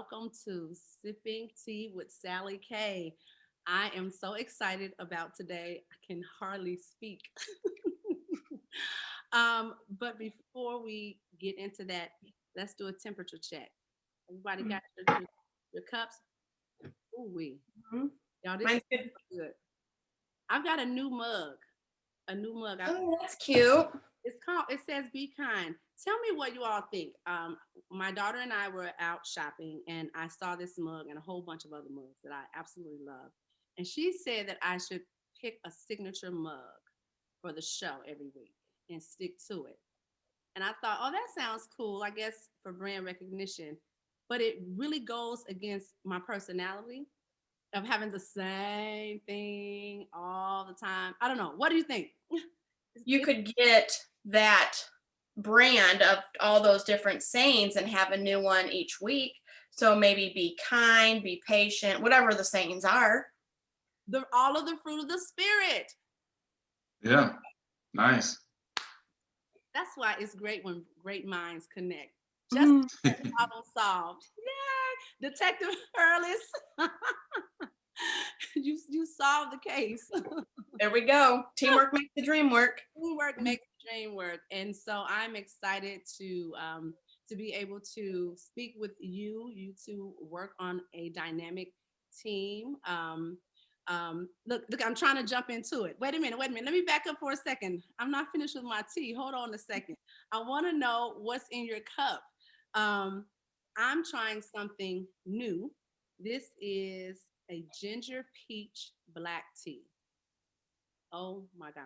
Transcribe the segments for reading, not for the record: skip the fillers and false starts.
welcome to Sipping Tea with Sally K. I am so excited about today. I can hardly speak. But before we get into that, let's do a temperature check. Everybody got your cups? Ooh, Mhm. y'all, this is Mine's good. good. I've got a new mug. A new mug. Oh, that's cute. It's called. It says "Be kind." Tell me what you all think. My daughter and I were out shopping, and I saw this mug and a whole bunch of other mugs that I absolutely love. And she said that I should pick a signature mug for the show every week and stick to it. And I thought, oh, that sounds cool. I guess for brand recognition, but it really goes against my personality of having the same thing all the time. I don't know. What do you think? You could get that brand of all those different sayings and have a new one each week. So maybe be kind, be patient, whatever the sayings are. All of the fruit of the spirit. Yeah, nice. That's why it's great when great minds connect. Just Mhm. problem solved. Yay! Detective Hurless, you solved the case. There we go. Teamwork makes the dream work. Teamwork makes the dream work, and so I'm excited to be able to speak with you. You two work on a dynamic team. Look, I'm trying to jump into it. Wait a minute. Let me back up for a second. I'm not finished with my tea. Hold on a second. I want to know what's in your cup. Um, I'm trying something new. This is a ginger peach black tea. Oh my gosh.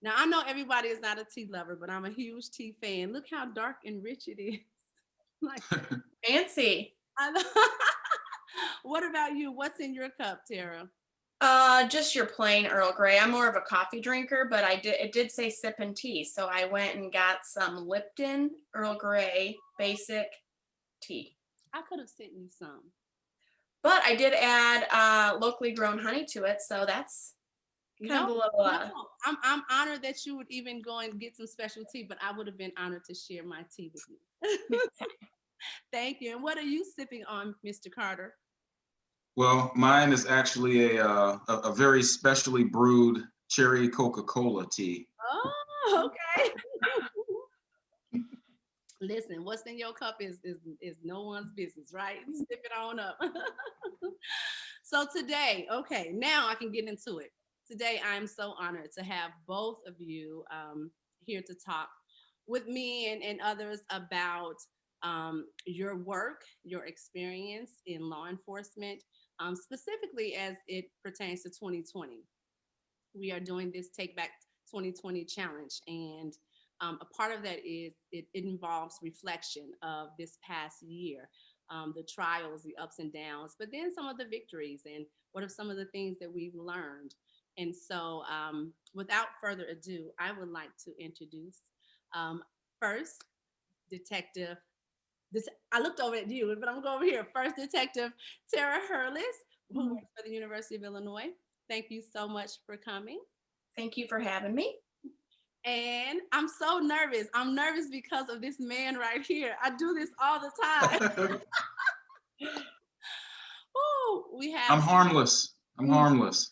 Now I know everybody is not a tea lover, but I'm a huge tea fan. Look how dark and rich it is. Like Fancy. I know. What about you? What's in your cup, Tara? Just your plain Earl Grey. I'm more of a coffee drinker, but it did say Sippin Tea, so I went and got some Lipton Earl Grey basic tea. I could have sent you some. But I did add locally grown honey to it, so that's kind No, of a little no. I'm honored that you would even go and get some special tea, but I would have been honored to share my tea with you. Thank you. And what are you sipping on, Mr. Carter? Well, mine is actually a very specially brewed cherry Coca-Cola tea. Oh, okay. Listen, what's in your cup is no one's business, right? Sip it on up. So today, okay, now I can get into it. Today, I'm so honored to have both of you here to talk with me and others about your work, your experience in law enforcement, specifically as it pertains to 2020. We are doing this Take Back 2020 challenge, and a part of that is it involves reflection of this past year, the trials, the ups and downs, but then some of the victories and what are some of the things that we've learned. And so, without further ado, I would like to introduce um, first Detective. I looked over at you, but I'm going to go over here. First, Detective Tara Hurless, who works for the University of Illinois. Thank you so much for coming. Thank you for having me. And I'm so nervous. I'm nervous because of this man right here. I do this all the time. Ooh, we I'm have harmless. I'm harmless.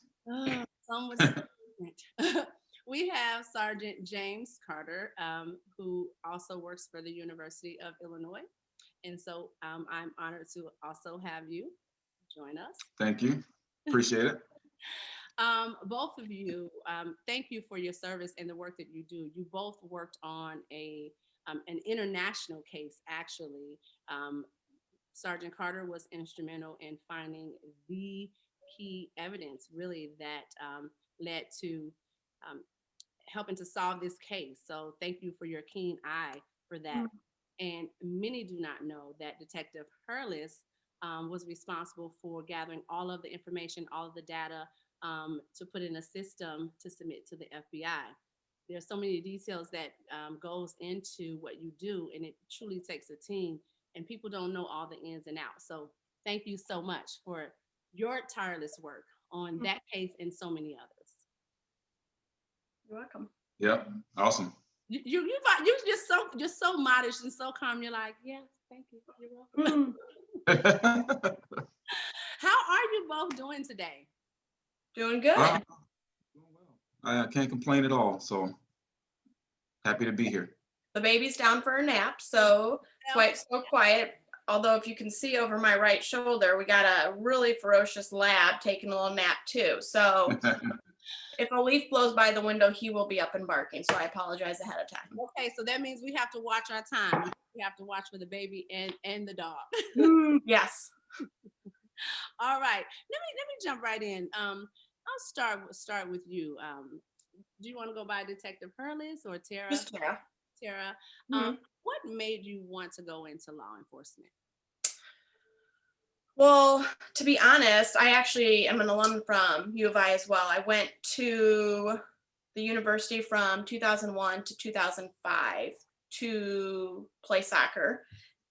some was we have Sergeant James Carter, who also works for the University of Illinois. And so I'm honored to also have you join us. Thank you. Appreciate it. Both of you, thank you for your service and the work that you do. You both worked on an international case, actually. Um, Sergeant Carter was instrumental in finding the key evidence, really, that led to um, helping to solve this case. So, thank you for your keen eye for that. And many do not know that Detective Hurless was responsible for gathering all of the information, all of the data to put in a system to submit to the FBI. There's so many details that goes into what you do, and it truly takes a team. And people don't know all the ins and outs. So thank you so much for your tireless work on that case and so many others. You're welcome. Yep. Awesome. You just so modest and so calm. You're like, yes, thank you. You're welcome. How are you both doing today? Doing good. Uh, I can't complain at all. So happy to be here. The baby's down for a nap, so that's why Well, it's so quiet. Although if you can see over my right shoulder, we got a really ferocious lab taking a little nap too. So if a leaf blows by the window, he will be up and barking. So I apologize ahead of time. okay, so that means we have to watch our time. We have to watch for the baby and the dog. Yes. All right, let me jump right in. I'll start with you. Do you want to go by Detective Hurless or Tara? Just yeah. Tara, Mhm. what made you want to go into law enforcement? Well, to be honest, I actually am an alum from U of I as well. I went to the university from 2001 to 2005 to play soccer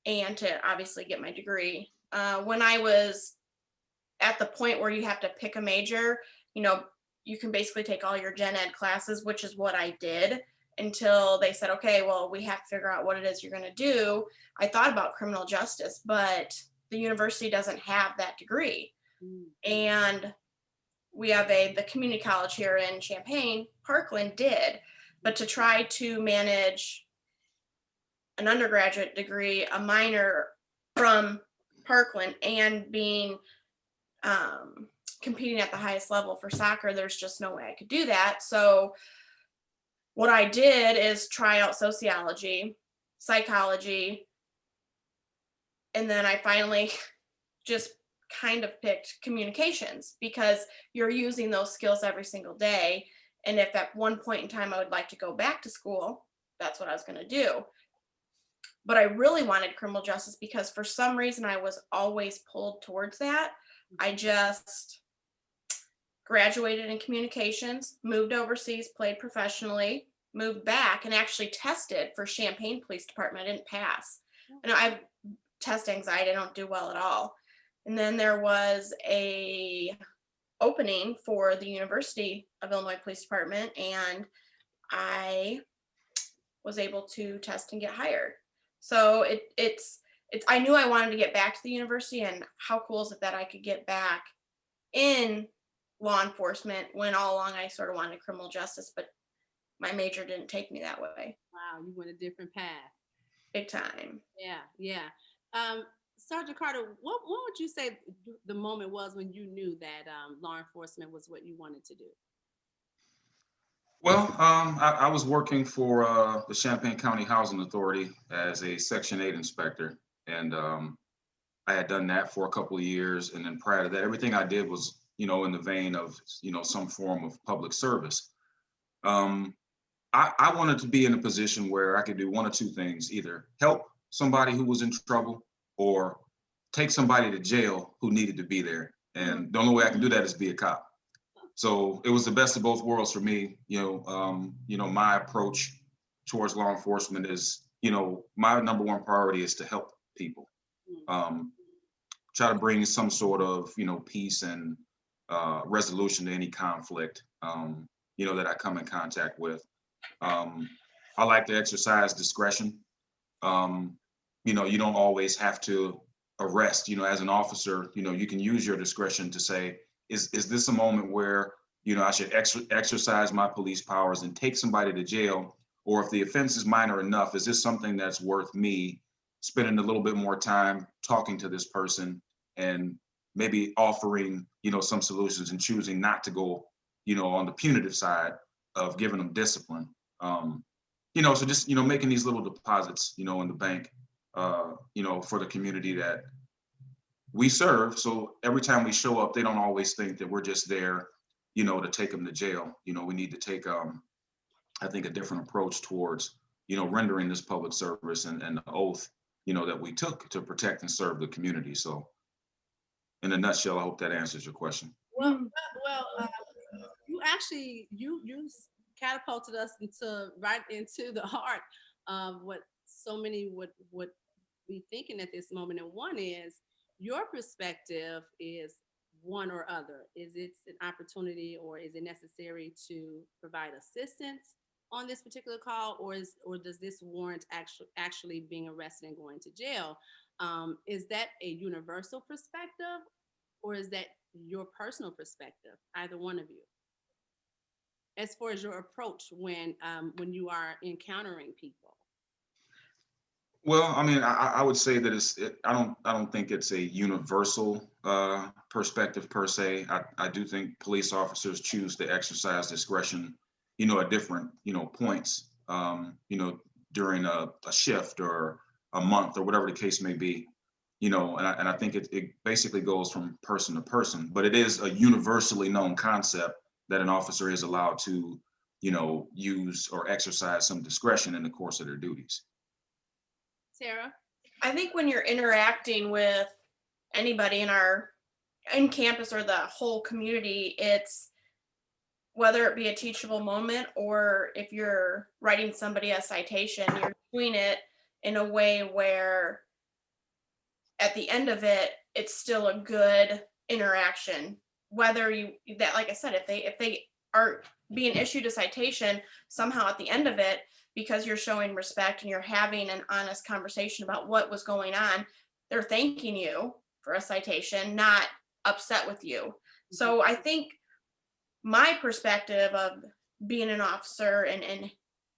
and to obviously get my degree. When I was at the point where you have to pick a major, you know, you can basically take all your gen ed classes, which is what I did until they said, okay, well, we have to figure out what it is you're going to do. I thought about criminal justice, but the university doesn't have that degree. Mm. And we have the community college here in Champaign, Parkland did, but to try to manage an undergraduate degree, a minor from Parkland, and being competing at the highest level for soccer, there's just no way I could do that. So what I did is try out sociology, psychology, and then I finally just kind of picked communications because you're using those skills every single day. And if at one point in time I would like to go back to school, that's what I was going to do. But I really wanted criminal justice because for some reason I was always pulled towards that. I just graduated in communications, moved overseas, played professionally, moved back, and actually tested for Champaign Police Department. I didn't pass. And I have test anxiety. I don't do well at all. And then there was a opening for the University of Illinois Police Department, and I was able to test and get hired. So it's I knew I wanted to get back to the university, and how cool is it that I could get back in law enforcement when all along I sort of wanted criminal justice, but my major didn't take me that way. Wow, you went a different path. Big time. Yeah, yeah. Sergeant Carter, what would you say the moment was when you knew that law enforcement was what you wanted to do? Well, I was working for the Champaign County Housing Authority as a Section 8 inspector, and I had done that for a couple of years. And then prior to that, everything I did was, in the vein of, some form of public service. Um, I wanted to be in a position where I could do one or two things: either help somebody who was in trouble or take somebody to jail who needed to be there. And the only way I can do that is be a cop. So it was the best of both worlds for me. My approach towards law enforcement is, my number one priority is to help people. Um, Try to bring some sort of, peace and resolution to any conflict, that I come in contact with. I like to exercise discretion. You don't always have to arrest. As an officer, you can use your discretion to say, is this a moment where, I should exercise my police powers and take somebody to jail? Or if the offense is minor enough, is this something that's worth me spending a little bit more time talking to this person and maybe offering, some solutions and choosing not to go, on the punitive side of giving them discipline. So just, making these little deposits, in the bank, for the community that we serve. So every time we show up, they don't always think that we're just there, to take them to jail. We need to take, I think, a different approach towards, rendering this public service and the oath, that we took to protect and serve the community. So in a nutshell, I hope that answers your question. Well, you actually you catapulted us right into the heart of what so many would be thinking at this moment. And one is your perspective is one or other. Is it an opportunity or is it necessary to provide assistance on this particular call, or does this warrant actually being arrested and going to jail? Is that a universal perspective, or is that your personal perspective? Either one of you, as far as your approach when you are encountering people. Well, I mean, I would say that I don't think it's a universal perspective per se. I do think police officers choose to exercise discretion, at different, points, during a shift or a month or whatever the case may be, and I think it basically goes from person to person, but it is a universally known concept that an officer is allowed to, use or exercise some discretion in the course of their duties. Sarah? I think when you're interacting with anybody in campus or the whole community, it's whether it be a teachable moment or if you're writing somebody a citation, you're doing it in a way where at the end of it, it's still a good interaction. Whether that, like I said, if they are being issued a citation somehow at the end of it, because you're showing respect and you're having an honest conversation about what was going on, they're thanking you for a citation, not upset with you. So I think my perspective of being an officer and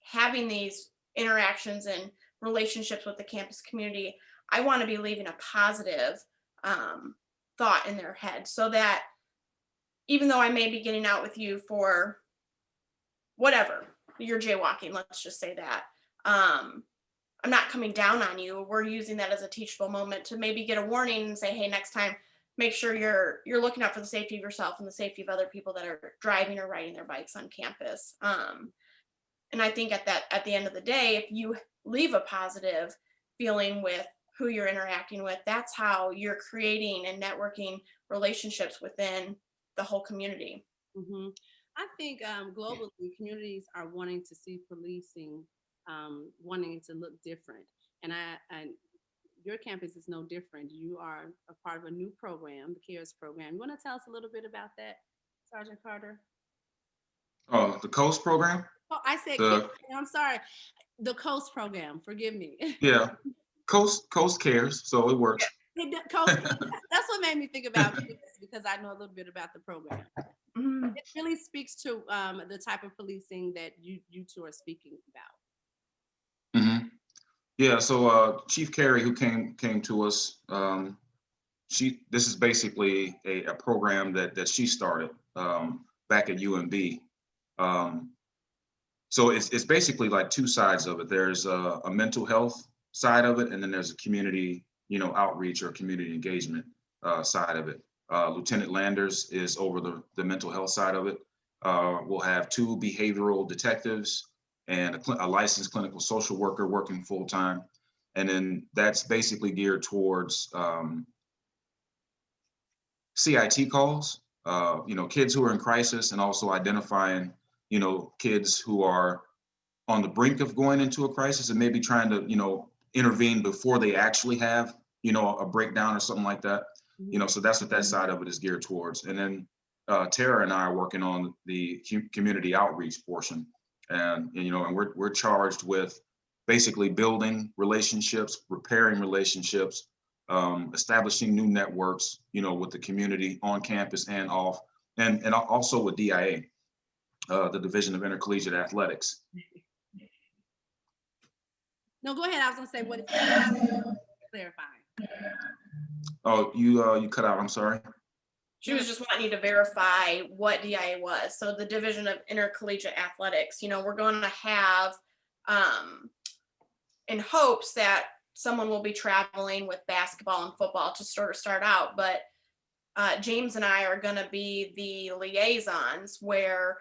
having these interactions and relationships with the campus community, I want to be leaving a positive thought in their head, so that even though I may be getting out with you for whatever, you're jaywalking, let's just say that, I'm not coming down on you. We're using that as a teachable moment to maybe get a warning and say, hey, next time, make sure you're looking out for the safety of yourself and the safety of other people that are driving or riding their bikes on campus. And I think at the end of the day, if you leave a positive feeling with who you're interacting with, that's how you're creating and networking relationships within the whole community. Mm-hmm. I think globally, communities are wanting to see policing, wanting to look different, and your campus is no different. You are a part of a new program, the CARES program. You want to tell us a little bit about that, Sergeant Carter? Oh, the Coast program. Oh, I said CARES. The I'm sorry, the COAST program. Forgive me. Yeah, Coast cares, so it works. COAST. That's what made me think about this, because I know a little bit about the program. Mhm. It really speaks to the type of policing that you two are speaking about. Hmm. Yeah, so Chief Carey, who came to us, this is basically a program that she started back at UMB. Um, so it's basically like two sides of it. There's a mental health side of it, and then there's a community, outreach or community engagement side of it. Lieutenant Landers is over the mental health side of it. We'll have two behavioral detectives and a licensed clinical social worker working full time. And then that's basically geared towards CIT calls, kids who are in crisis, and also identifying, kids who are on the brink of going into a crisis and maybe trying to, intervene before they actually have, a breakdown or something like that. So that's what that side of it is geared towards. And then Tara and I are working on the community outreach portion, and we're charged with basically building relationships, repairing relationships, establishing new networks, with the community on campus and off, and also with DIA, the Division of Intercollegiate Athletics. No, go ahead. I was gonna say, what if you clarify? Oh, you cut out. I'm sorry. She was just wanting you to verify what DIA was. So the Division of Intercollegiate Athletics, we're going to have, in hopes that someone will be traveling with basketball and football to sort of start out, but James and I are going to be the liaisons where,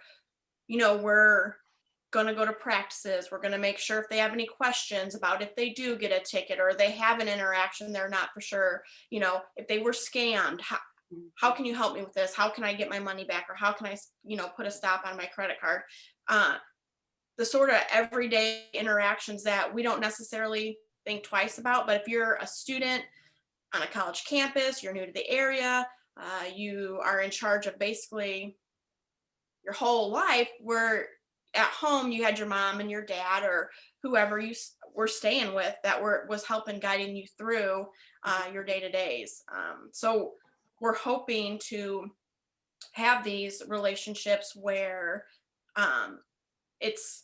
we're going to go to practices. We're going to make sure if they have any questions about if they do get a ticket or they have an interaction, they're not for sure, if they were scammed, how can you help me with this? How can I get my money back? Or how can I, put a stop on my credit card? The sort of everyday interactions that we don't necessarily think twice about. But if you're a student on a college campus, you're new to the area, you are in charge of basically your whole life, we're at home you had your mom and your dad or whoever you were staying with that was helping guiding you through your day-to-days. So we're hoping to have these relationships where it's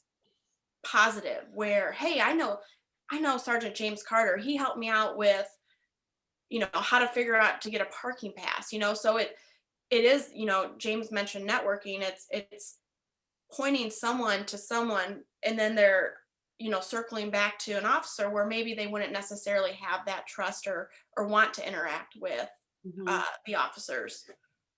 positive, where, hey, I know Sergeant James Carter, he helped me out with, how to figure out to get a parking pass, so it is, James mentioned networking. It's pointing someone to someone, and then they're, circling back to an officer where maybe they wouldn't necessarily have that trust or want to interact with the officers.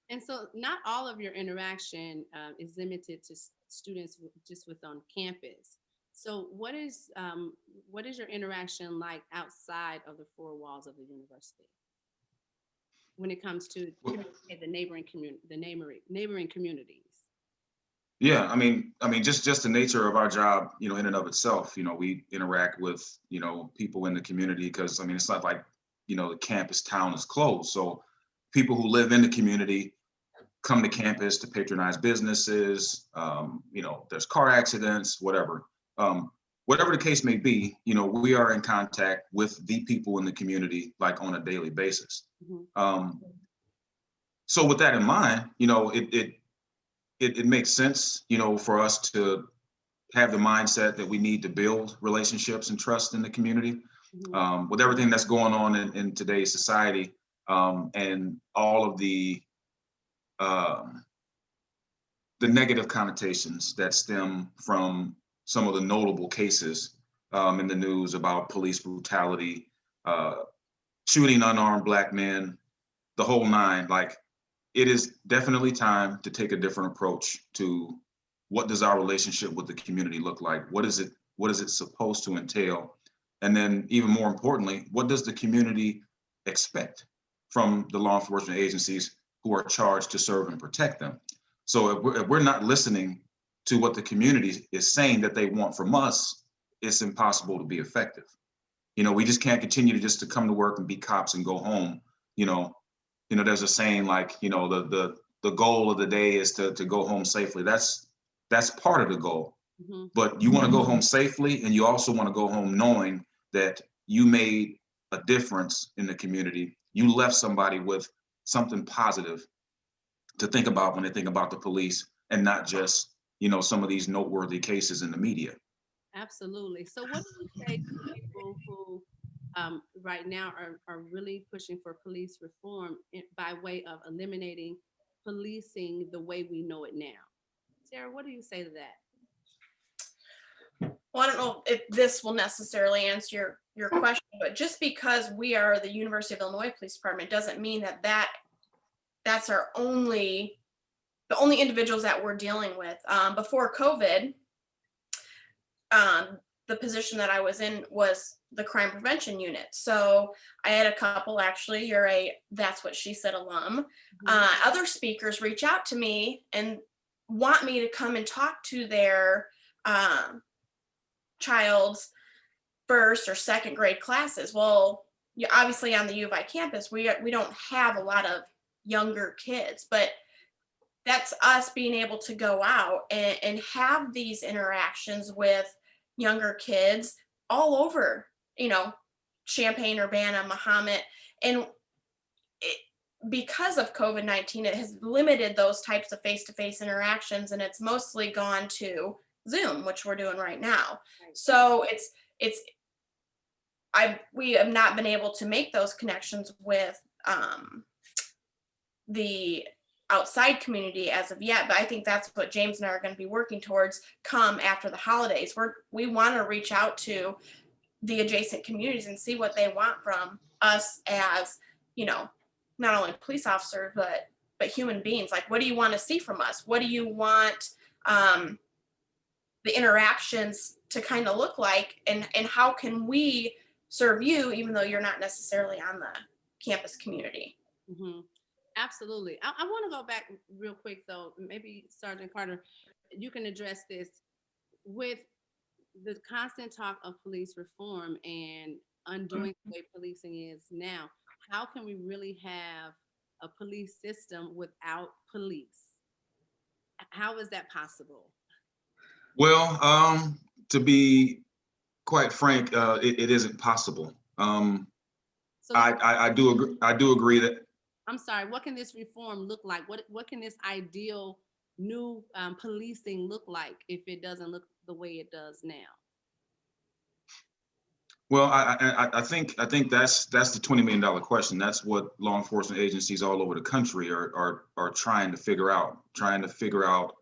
And so, not all of your interaction is limited to students just with on campus. So, what is your interaction like outside of the four walls of the university when it comes to the neighboring community, the neighboring communities? Yeah, I mean, just the nature of our job, in and of itself, we interact with, people in the community because, I mean, it's not like, the campus town is closed. So people who live in the community come to campus to patronize businesses. There's car accidents, whatever. Whatever the case may be, we are in contact with the people in the community like on a daily basis. So with that in mind, it makes sense, for us to have the mindset that we need to build relationships and trust in the community. With everything that's going on in today's society, and all of the negative connotations that stem from some of the notable cases in the news about police brutality, shooting unarmed Black men, the whole nine. Like, it is definitely time to take a different approach to what does our relationship with the community look like? What is it supposed to entail? And then even more importantly, what does the community expect from the law enforcement agencies who are charged to serve and protect them? So if we're not listening to what the community is saying that they want from us, it's impossible to be effective. We just can't continue to come to work and be cops and go home. There's a saying like, the goal of the day is to go home safely. That's part of the goal. But you want to go home safely, and you also want to go home knowing that you made a difference in the community. You left somebody with something positive to think about when they think about the police, and not just, some of these noteworthy cases in the media. Absolutely. So, what do you say to people who right now are really pushing for police reform by way of eliminating policing the way we know it now? Sarah, what do you say to that? Well, I don't know if this will necessarily answer your question, but just because we are the University of Illinois Police Department doesn't mean that's the only individuals that we're dealing with. Before COVID, the position that I was in was the crime prevention unit. So I had a couple, actually, you're a That's What She Said alum. Other speakers reach out to me and want me to come and talk to their child's first or second grade classes. Well, obviously on the U of I campus, we don't have a lot of younger kids, but that's us being able to go out and have these interactions with younger kids all over, Champaign, Urbana, Mahomet. And because of COVID-19, it has limited those types of face-to-face interactions, and it's mostly gone to Zoom, which we're doing right now. So we have not been able to make those connections with the outside community as of yet, but I think that's what James and I are going to be working towards come after the holidays. We want to reach out to the adjacent communities and see what they want from us as, not only police officers, but human beings. Like, what do you want to see from us? What do you want the interactions to kind of look like, and how can we serve you even though you're not necessarily on the campus community? Absolutely. I want to go back real quick, though. Maybe Sergeant Carter, you can address this with the constant talk of police reform and undoing the way policing is now. How can we really have a police system without police? How is that possible? Well, to be quite frank, it isn't possible. So then, I do agree. I do agree that. I'm sorry, what can this reform look like? What can this ideal new policing look like if it doesn't look the way it does now? Well, I think that's the $20 million question. That's what law enforcement agencies all over the country are trying to figure out,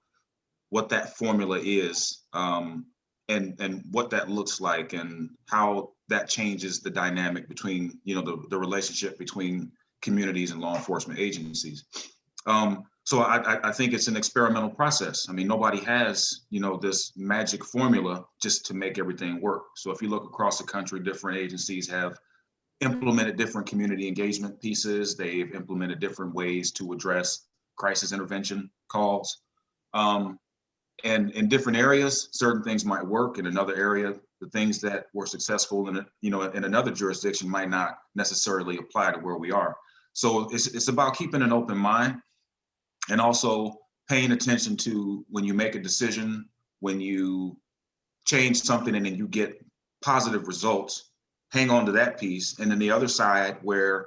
what that formula is, and what that looks like, and how that changes the dynamic between, the relationship between communities and law enforcement agencies. So I think it's an experimental process. I mean, nobody has, this magic formula just to make everything work. So if you look across the country, different agencies have implemented different community engagement pieces. They've implemented different ways to address crisis intervention calls. And in different areas, certain things might work. In another area, the things that were successful in another jurisdiction might not necessarily apply to where we are. So it's about keeping an open mind, and also paying attention to when you make a decision, when you change something and then you get positive results, hang on to that piece. And then the other side, where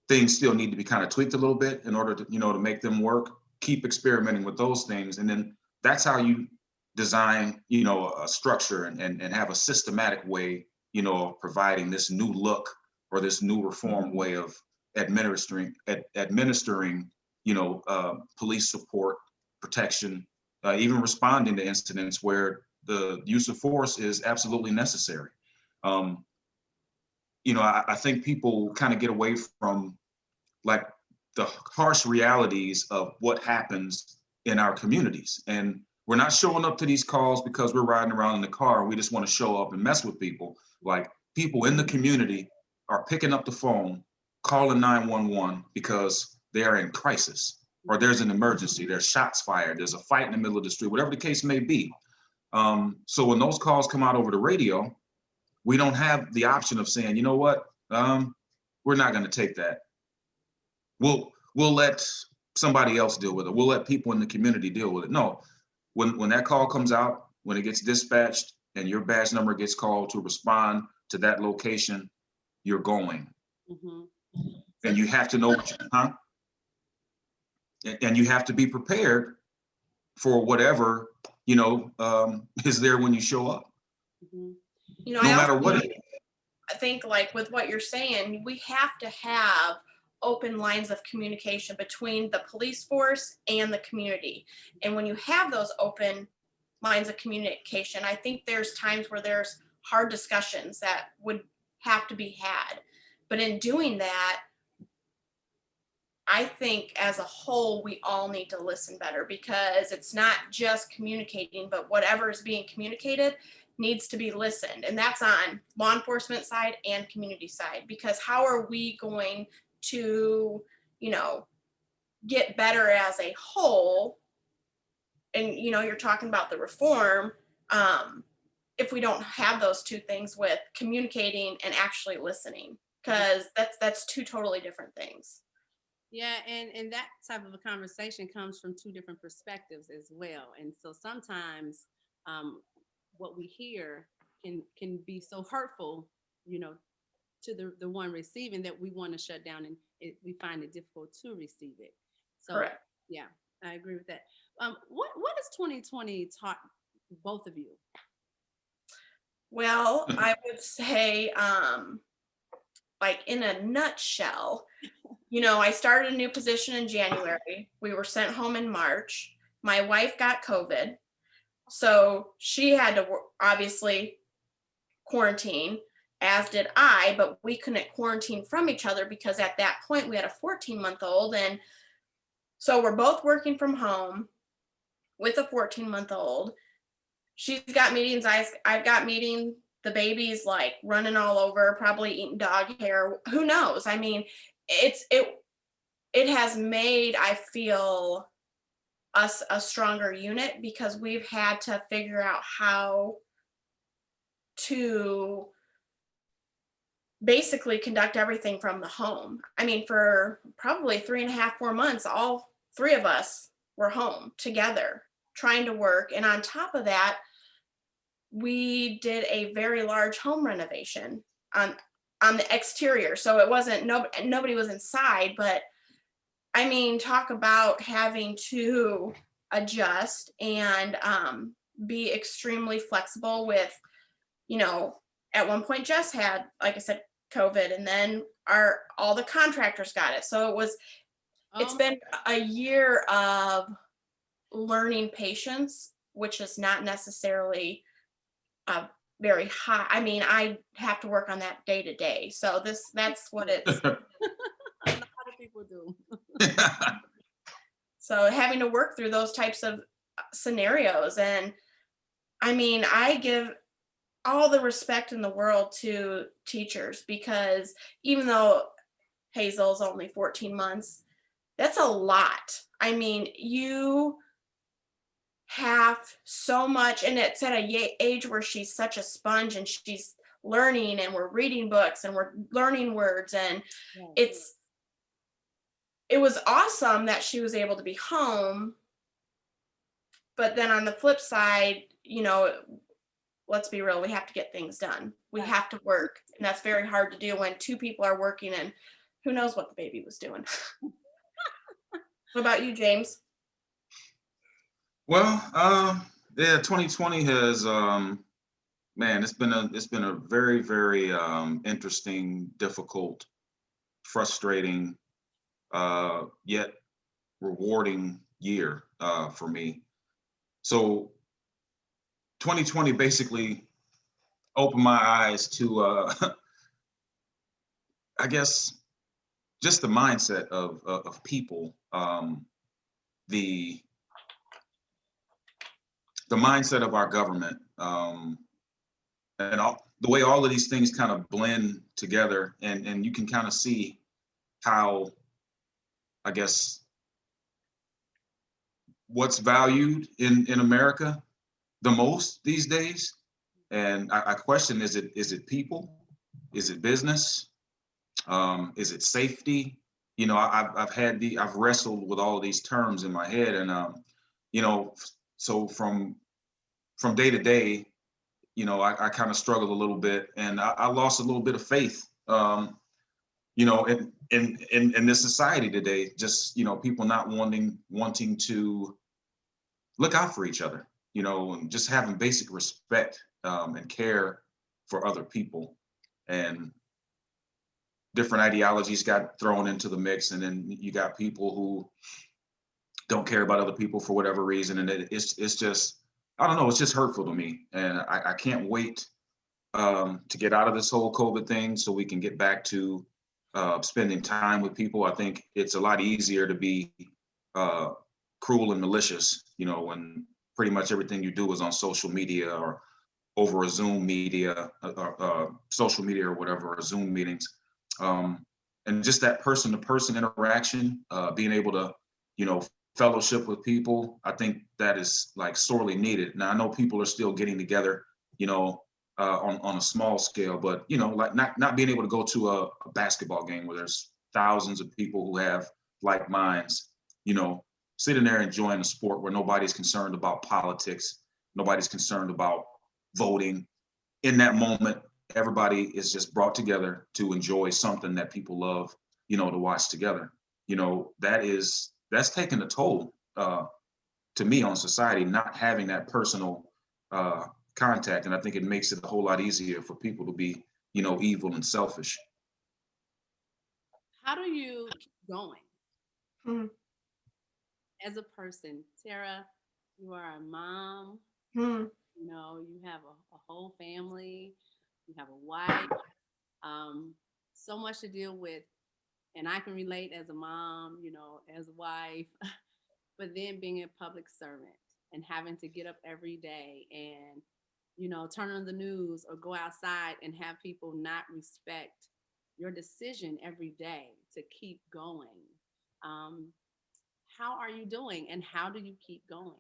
things still need to be kind of tweaked a little bit in order to, to make them work, keep experimenting with those things. And then that's how you design, a structure, and have a systematic way, of providing this new look, or this new reformed way of administering, police support, protection, even responding to incidents where the use of force is absolutely necessary. I think people kind of get away from, like, the harsh realities of what happens in our communities. And we're not showing up to these calls because we're riding around in the car and we just want to show up and mess with people. Like, people in the community are picking up the phone, calling 911 because they are in crisis, or there's an emergency, there's shots fired, there's a fight in the middle of the street, whatever the case may be. So when those calls come out over the radio, we don't have the option of saying, you know what, we're not going to take that. We'll let somebody else deal with it. We'll let people in the community deal with it. No, when that call comes out, when it gets dispatched and your badge number gets called to respond to that location, you're going. Mm-hmm. And you have to know and you have to be prepared for whatever, is there when you show up. Mm-hmm. No matter what it is. I think, like, with what you're saying, we have to have open lines of communication between the police force and the community. And when you have those open lines of communication, I think there's times where there's hard discussions that would have to be had. But in doing that, I think as a whole, we all need to listen better, because it's not just communicating, but whatever is being communicated needs to be listened. And that's on law enforcement side and community side, because how are we going to, get better as a whole? And, you're talking about the reform, if we don't have those two things with communicating and actually listening, because that's two totally different things. Yeah, and that type of a conversation comes from two different perspectives as well. And so sometimes what we hear can be so hurtful, to the one receiving, that we want to shut down, and we find it difficult to receive it. So Correct. Yeah, I agree with that. What has 2020 taught both of you? Well, I would say, like, in a nutshell, I started a new position in January. We were sent home in March. My wife got COVID, so she had to obviously quarantine, as did I, but we couldn't quarantine from each other because at that point we had a 14-month-old. And so we're both working from home with a 14-month-old. She's got meetings. I've got meetings. The baby's like running all over, probably eating dog hair. Who knows? I mean, it has made, I feel, us a stronger unit, because we've had to figure out how to basically conduct everything from the home. I mean, for probably 3.5, 4 months, all three of us were home together. trying to work. And on top of that, we did a very large home renovation on the exterior. So it wasn't, nobody was inside, but I mean, talk about having to adjust and be extremely flexible with, you know, at one point Jess had, like I said, COVID, and then all the contractors got it. So it's Oh, been a year of learning patience, which is not necessarily very high. I mean, I have to work on that day to day. So that's what it's. a lot of people do. So having to work through those types of scenarios. And I mean, I give all the respect in the world to teachers, because even though Hazel's only 14 months, that's a lot. I mean, you have so much, and it's at a age where she's such a sponge and she's learning, and we're reading books and we're learning words, and Yeah. it was awesome that she was able to be home. But then on the flip side, you know, let's be real, we have to get things done. We Right. have to work. And that's very hard to do when two people are working, and who knows what the baby was doing. What about you, James? Well, yeah, 2020 has, man, it's been a very, very interesting, difficult, frustrating, yet rewarding year for me. So 2020 basically opened my eyes to, I guess, just the mindset of people, the the mindset of our government, and the way all of these things kind of blend together, and you can kind of see how, I guess, what's valued in America the most these days. And I question, is it people? Is it business? Is it safety? You know, I've wrestled with all of these terms in my head, and you know, so from day to day, you know, I kind of struggled a little bit, and I lost a little bit of faith, you know, in this society today. Just, you know, people not wanting to look out for each other, you know, and just having basic respect and care for other people. And different ideologies got thrown into the mix, and then you got people who don't care about other people for whatever reason, and it's just, I don't know, it's just hurtful to me, and I can't wait to get out of this whole COVID thing so we can get back to spending time with people. I think it's a lot easier to be uh, cruel and malicious, you know, when pretty much everything you do is on social media or over a Zoom media, social media or whatever, or Zoom meetings. Um, and just that person to person interaction, being able to, you know, fellowship with people, I think that is like sorely needed. Now, I know people are still getting together, you know, on a small scale, but, you know, like not being able to go to a basketball game where there's thousands of people who have like minds, you know, sitting there enjoying a sport where nobody's concerned about politics, nobody's concerned about voting. In that moment, everybody is just brought together to enjoy something that people love, you know, to watch together. You know, that's taken a toll to me on society, not having that personal contact. And I think it makes it a whole lot easier for people to be, you know, evil and selfish. How do you keep going Hmm. as a person? Tara, you are a mom, Hmm. you know, you have a whole family, you have a wife, um, so much to deal with. And I can relate as a mom, you know, as a wife, but then being a public servant and having to get up every day and, you know, turn on the news or go outside and have people not respect your decision every day to keep going. Um, how are you doing and how do you keep going?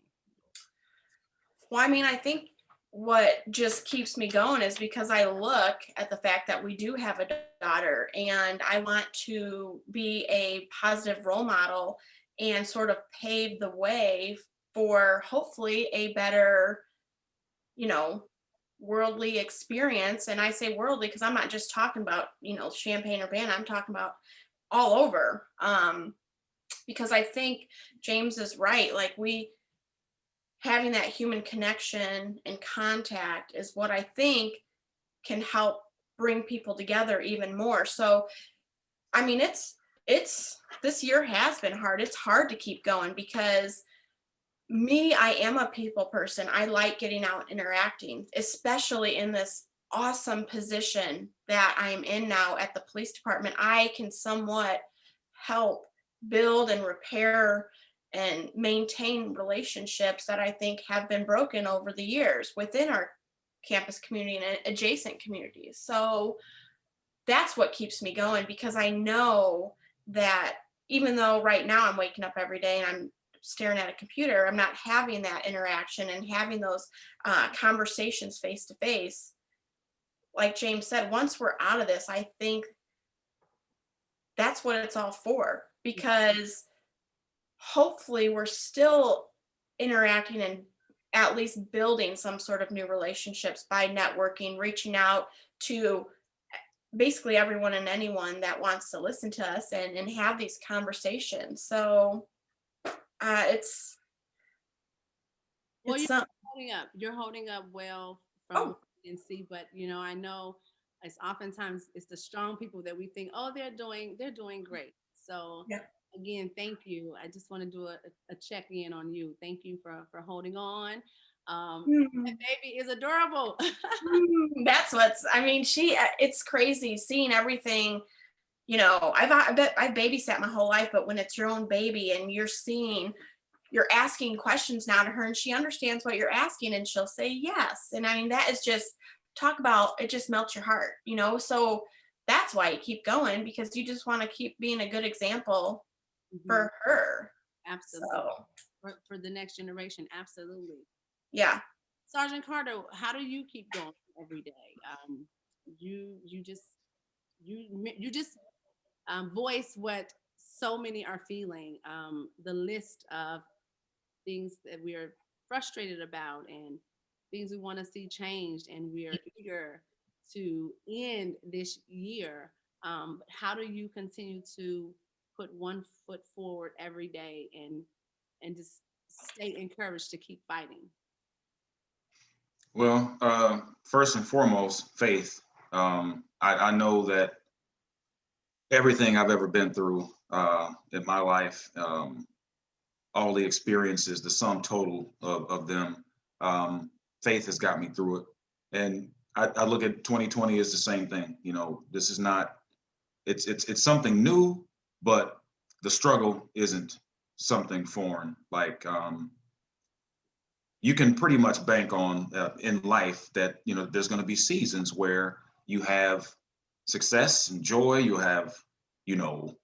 Well, I mean, I think what just keeps me going is because I look at the fact that we do have a daughter, and I want to be a positive role model and sort of pave the way for hopefully a better, you know, worldly experience. And I say worldly because I'm not just talking about, you know, Champaign Urbana, I'm talking about all over. Because I think James is right. Like, we having that human connection and contact is what I think can help bring people together even more. So, I mean, it's this year has been hard. It's hard to keep going because I am a people person. I like getting out and interacting, especially in this awesome position that I'm in now at the police department. I can somewhat help build and repair and maintain relationships that I think have been broken over the years within our campus community and adjacent communities. So that's what keeps me going, because I know that even though right now I'm waking up every day and I'm staring at a computer, I'm not having that interaction and having those conversations face to face. Like James said, once we're out of this, I think that's what it's all for, because hopefully we're still interacting and at least building some sort of new relationships by networking, reaching out to basically everyone and anyone that wants to listen to us and have these conversations. So it's Well, it's some you're holding up well from oh what I can see, but you know, I know it's oftentimes it's the strong people that we think, oh, they're doing great. So yeah. again, thank you. I just want to do a check in on you. Thank you for holding on. That Mhm. baby is adorable. That's what's, I mean, it's crazy seeing everything. You know, I bet I've babysat my whole life, but when it's your own baby and you're asking questions now to her and she understands what you're asking and she'll say yes. And I mean, that is just, talk about, it just melts your heart, you know? So that's why you keep going, because you just want to keep being a good example Mhm. for her. Absolutely. So For the next generation, absolutely. yeah. Sergeant Carter, how do you keep going every day? You just you just voice what so many are feeling. The list of things that we are frustrated about and things we want to see changed, and we are eager to end this year. How do you continue to put one foot forward every day and just stay encouraged to keep fighting? Well, first and foremost, faith. I know that everything I've ever been through in my life, all the experiences, the sum total of them, faith has got me through it. And I look at 2020 as the same thing. You know, this is not, it's something new, but the struggle isn't something foreign. Like, you can pretty much bank on in life that, you know, there's going to be seasons where you have success and joy, you have, you know,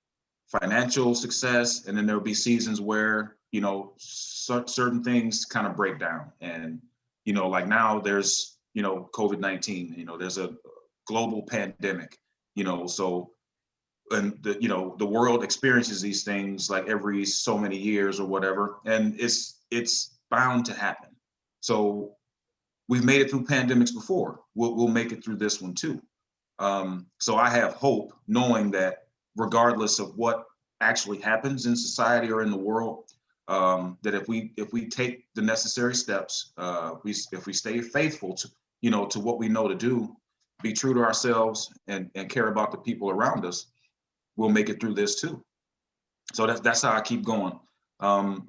financial success, and then there'll be seasons where, you know, certain things kind of break down. And, you know, like now there's, you know, COVID-19, you know, there's a global pandemic, you know, so, and the, you know, the world experiences these things like every so many years or whatever, and it's bound to happen. So we've made it through pandemics before. We'll make it through this one too. So I have hope, knowing that regardless of what actually happens in society or in the world, that if we take the necessary steps, if we stay faithful to, you know, to what we know to do, be true to ourselves, and care about the people around us, we'll make it through this too. So that's how I keep going.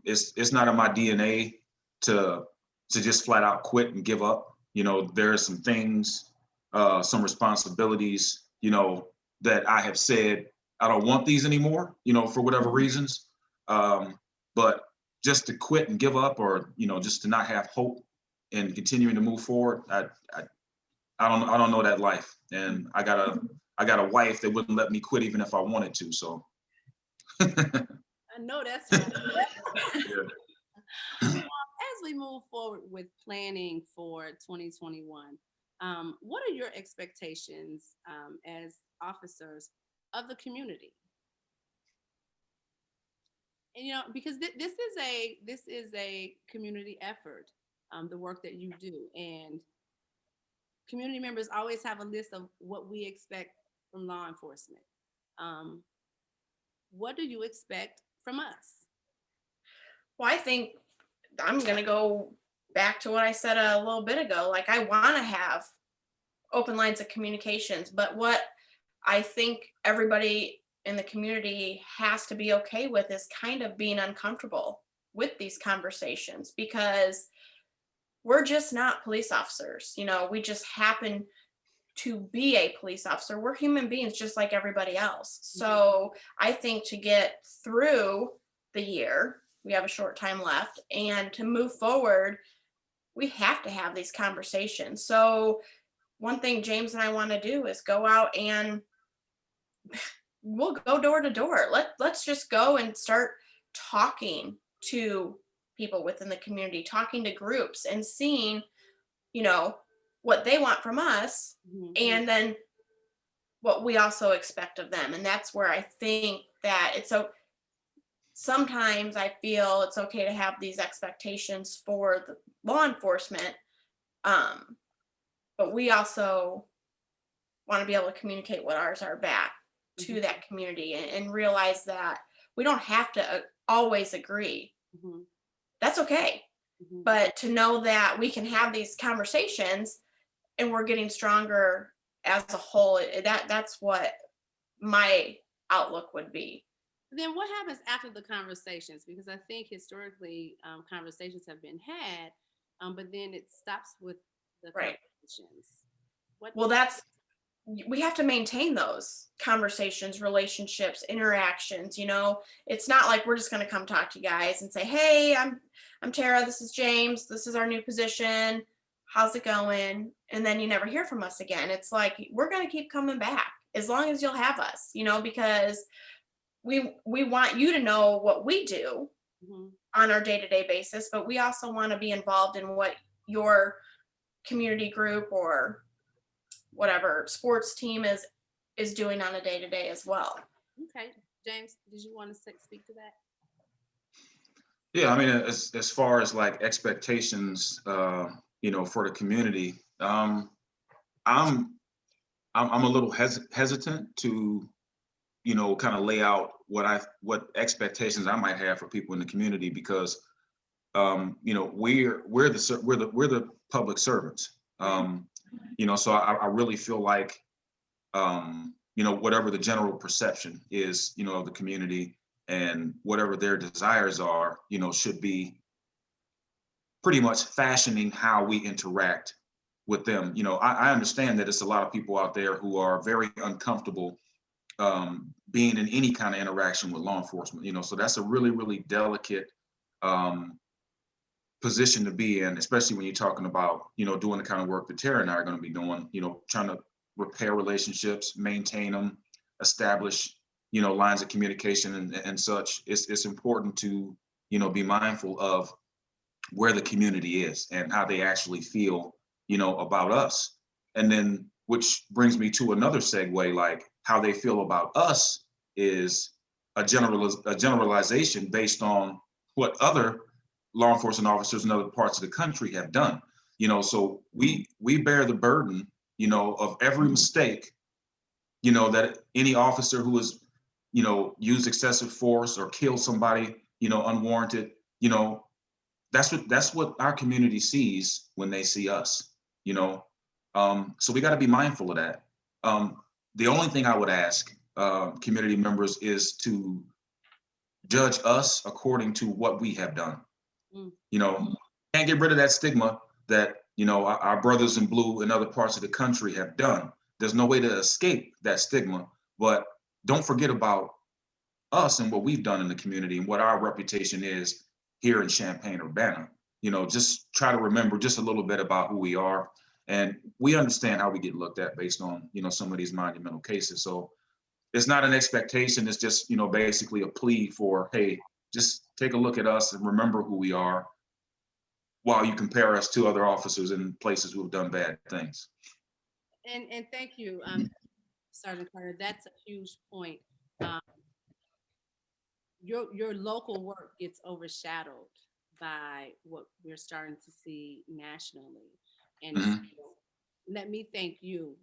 It's not in my DNA to just flat out quit and give up. You know, there are some things, some responsibilities, you know, that I have said I don't want these anymore. You know, for whatever reasons. But just to quit and give up, or, you know, just to not have hope and continuing to move forward, I don't know that life. And I got a wife that wouldn't let me quit even if I wanted to. So. I know that's right. Yeah. As we move forward with planning for 2021, what are your expectations as officers of the community? And because this is a community effort, the work that you do, and community members always have a list of what we expect from law enforcement. Um, what do you expect from us? Well, I think I'm going to go back to what I said a little bit ago. Like, I want to have open lines of communications, but what I think everybody in the community has to be okay with is kind of being uncomfortable with these conversations, because we're just not police officers. We just happen to be a police officer. We're human beings just like everybody else. So I think to get through the year, we have a short time left, and to move forward, we have to have these conversations. So one thing James and I want to do is go out and we'll go door to door. Let's just go and start talking to people within the community, talking to groups and seeing, you know, what they want from us, Mhm. and then what we also expect of them. And that's where I think that it's so sometimes I feel it's okay to have these expectations for the law enforcement. Um, but we also want to be able to communicate what ours are back to Mhm. that community, and realize that we don't have to always agree. Mhm. That's okay. Mhm. But to know that we can have these conversations and we're getting stronger as a whole, that's what my outlook would be. Then what happens after the conversations? Because I think historically, conversations have been had, but then it stops with the Right. conversations. What? Well, we have to maintain those conversations, relationships, interactions. It's not like we're just going to come talk to you guys and say, hey, I'm Tara, this is James, this is our new position, how's it going? And then you never hear from us again. It's like, we're going to keep coming back as long as you'll have us, because we want you to know what we do Mhm. on our day-to-day basis, but we also want to be involved in what your community group or whatever sports team is doing on a day-to-day as well. Okay, James, did you want to speak to that? Yeah, I mean, as far as like expectations, for the community, I'm I'm a little hesitant to, kind of lay out what expectations I might have for people in the community, because we're the public servants. So I really feel like, whatever the general perception is, of the community, and whatever their desires are, should be pretty much fashioning how we interact with them. I understand that it's a lot of people out there who are very uncomfortable being in any kind of interaction with law enforcement. So that's a really, really delicate um, position to be in, especially when you're talking about, doing the kind of work that Tara and I are going to be doing, trying to repair relationships, maintain them, establish, lines of communication and such. It's important to, be mindful of where the community is and how they actually feel, about us. And then, which brings me to another segue, like how they feel about us is a generalization based on what other law enforcement officers in other parts of the country have done. So we bear the burden, of every mistake, that any officer who has, used excessive force or killed somebody, unwarranted, that's what our community sees when they see us, you know. So we got to be mindful of that. The only thing I would ask community members is to judge us according to what we have done. Mm. Can't get rid of that stigma that, our brothers in blue in other parts of the country have done. There's no way to escape that stigma, but don't forget about us and what we've done in the community and what our reputation is here in Champaign-Urbana. Just try to remember just a little bit about who we are. And we understand how we get looked at based on, some of these monumental cases. So it's not an expectation. It's just, basically a plea for, hey, just take a look at us and remember who we are while you compare us to other officers in places who have done bad things. And thank you, Sergeant Carter. That's a huge point. Um, your local work gets overshadowed by what we're starting to see nationally. And so Mhm. let me thank you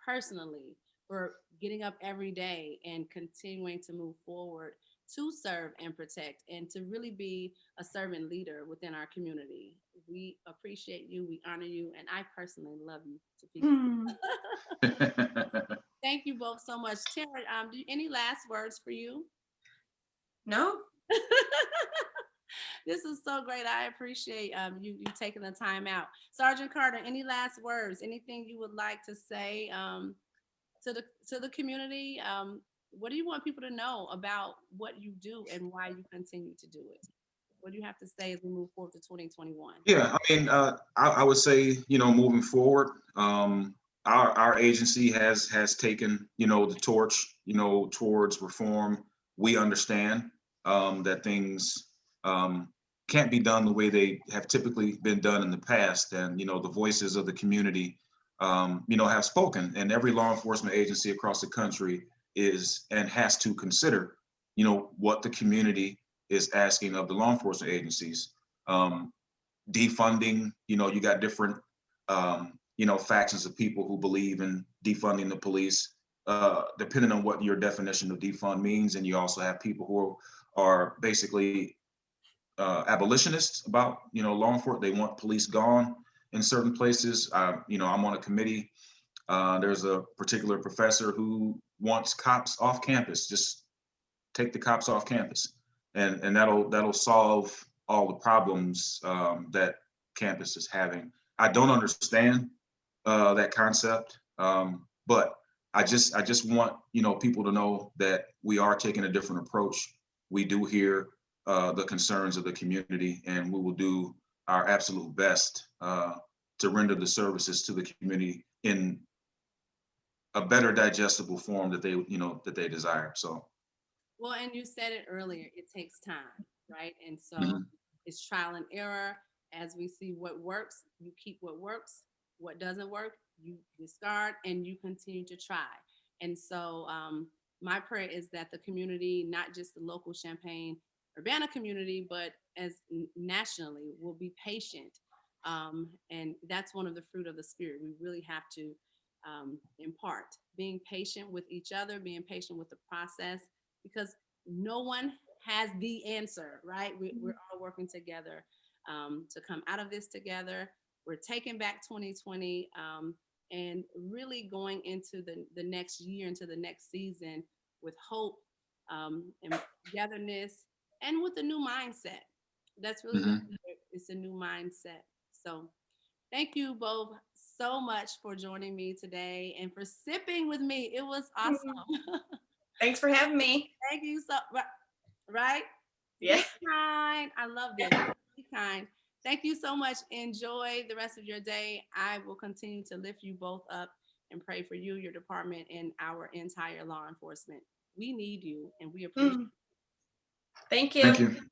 personally for getting up every day and continuing to move forward to serve and protect and to really be a servant leader within our community. We appreciate you, we honor you, and I personally love you to pieces. Hmm. Thank you both so much. Tara, any last words for you? No, This is so great. I appreciate you taking the time out. Sergeant Carter, any last words? Anything you would like to say to the community? What do you want people to know about what you do and why you continue to do it? What do you have to say as we move forward to 2021? Yeah, I mean, I would say, moving forward, our agency has taken, the torch, towards reform. We understand that things can't be done the way they have typically been done in the past, and the voices of the community, have spoken, and every law enforcement agency across the country is and has to consider, what the community is asking of the law enforcement agencies. Um, Defunding, you got different factions of people who believe in defunding the police, depending on what your definition of defund means. And you also have people who are basically abolitionists about law enforcement. They want police gone in certain places. I'm on a committee. There's a particular professor who wants cops off campus. Just take the cops off campus, and that'll solve all the problems that campus is having. I don't understand that concept, but I just want people to know that we are taking a different approach. We do hear the concerns of the community, and we will do our absolute best to render the services to the community in a better digestible form that they desire. So. Well, and you said it earlier, it takes time, right? And so Mhm. it's trial and error. As we see what works, you keep what works. What doesn't work, you discard and you continue to try. And so, my prayer is that the community, not just the local Champaign Urbana community, but as nationally, will be patient. And that's one of the fruit of the spirit. We really have to impart being patient with each other, being patient with the process, because no one has the answer, right? We're all working together to come out of this together. We're taking back 2020 and really going into the next year, into the next season with hope and togetherness and with a new mindset. That's really what Mhm. it's a new mindset. So thank you both so much for joining me today and for sipping with me. It was awesome. thanks for having me. Thank you so right. Yeah. Be kind. I love this. Be kind. Thank you so much. Enjoy the rest of your day. I will continue to lift you both up and pray for you, your department, and our entire law enforcement. We need you and we appreciate Mm. Thank Thank you. you.